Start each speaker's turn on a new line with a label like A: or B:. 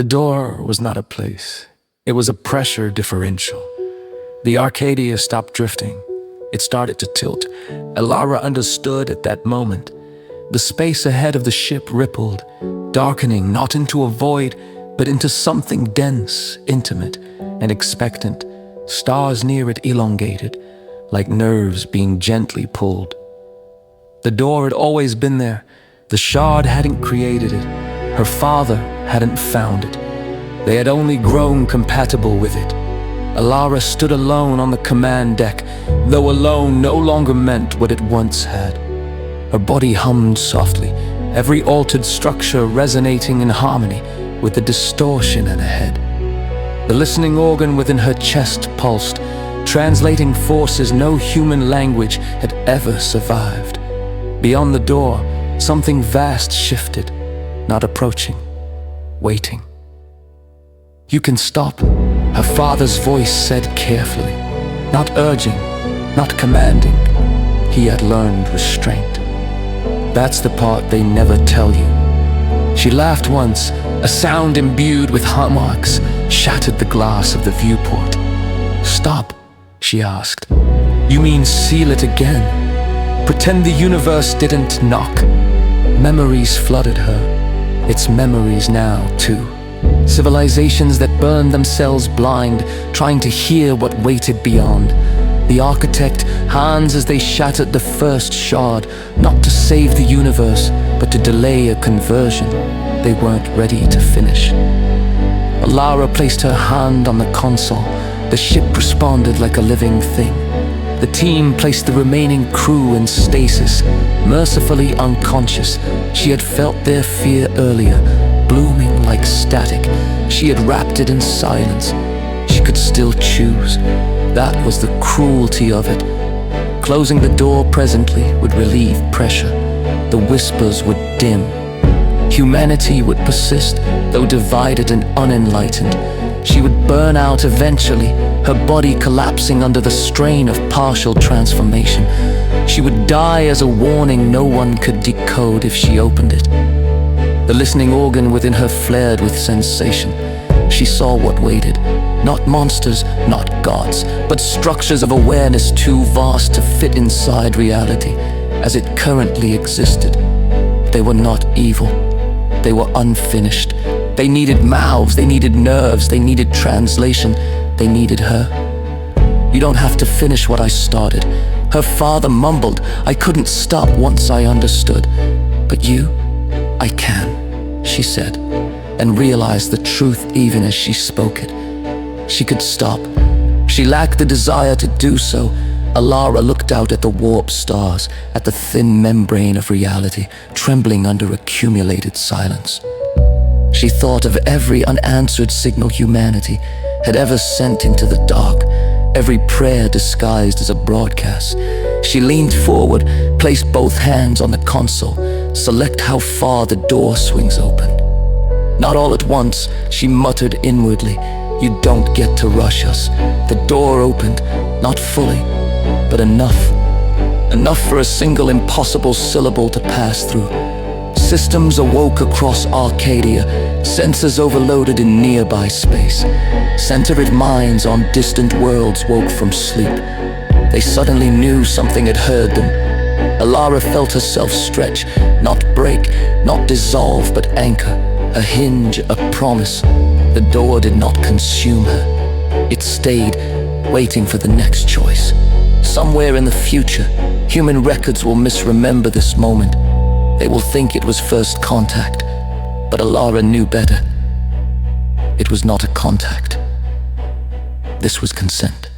A: The door was not a place. It was a pressure differential. The Arcadia stopped drifting. It started to tilt. Alara understood at that moment. The space ahead of the ship rippled, darkening not into a void, but into something dense, intimate, and expectant. Stars near it elongated, like nerves being gently pulled. The door had always been there. The Shard hadn't created it. Her father hadn't found it. They had only grown compatible with it. Alara stood alone on the command deck, though alone no longer meant what it once had. Her body hummed softly, every altered structure resonating in harmony with the distortion in her head. The listening organ within her chest pulsed, translating forces no human language had ever survived. Beyond the door, something vast shifted, not approaching, waiting. "You can stop," her father's voice said carefully, not urging, not commanding. He had learned restraint. That's the part they never tell you. She laughed once. A sound imbued with hallmarks shattered the glass of the viewport. "Stop," she asked. "You mean seal it again? Pretend the universe didn't knock?" Memories flooded her. It's memories now, too. Civilizations that burned themselves blind, trying to hear what waited beyond. The architect, hands as they shattered the first shard, not to save the universe, but to delay a conversion they weren't ready to finish. Alara placed her hand on the console. The ship responded like a living thing. The team placed the remaining crew in stasis, mercifully unconscious. She had felt their fear earlier, blooming like static. She had wrapped it in silence. She could still choose. That was the cruelty of it. Closing the door presently would relieve pressure. The whispers would dim. Humanity would persist, though divided and unenlightened. She would burn out eventually, her body collapsing under the strain of partial transformation. She would die as a warning no one could decode if she opened it. The listening organ within her flared with sensation. She saw what waited. Not monsters, not gods, but structures of awareness too vast to fit inside reality as it currently existed. They were not evil. They were unfinished. They needed mouths, they needed nerves, they needed translation, they needed her. "You don't have to finish what I started." Her father mumbled. "I couldn't stop once I understood. But you, I can," she said, and realized the truth even as she spoke it. She could stop. She lacked the desire to do so. Alara looked out at the warped stars, at the thin membrane of reality, trembling under accumulated silence. She thought of every unanswered signal humanity had ever sent into the dark, every prayer disguised as a broadcast. She leaned forward, placed both hands on the console, select how far the door swings open. Not all at once, she muttered inwardly, "You don't get to rush us." The door opened, not fully, but enough. Enough for a single impossible syllable to pass through. Systems awoke across Arcadia, sensors overloaded in nearby space. Centered minds on distant worlds woke from sleep. They suddenly knew something had heard them. Alara felt herself stretch, not break, not dissolve, but anchor. A hinge, a promise. The door did not consume her. It stayed, waiting for the next choice. Somewhere in the future, human records will misremember this moment. They will think it was first contact, but Alara knew better. It was not a contact. This was consent.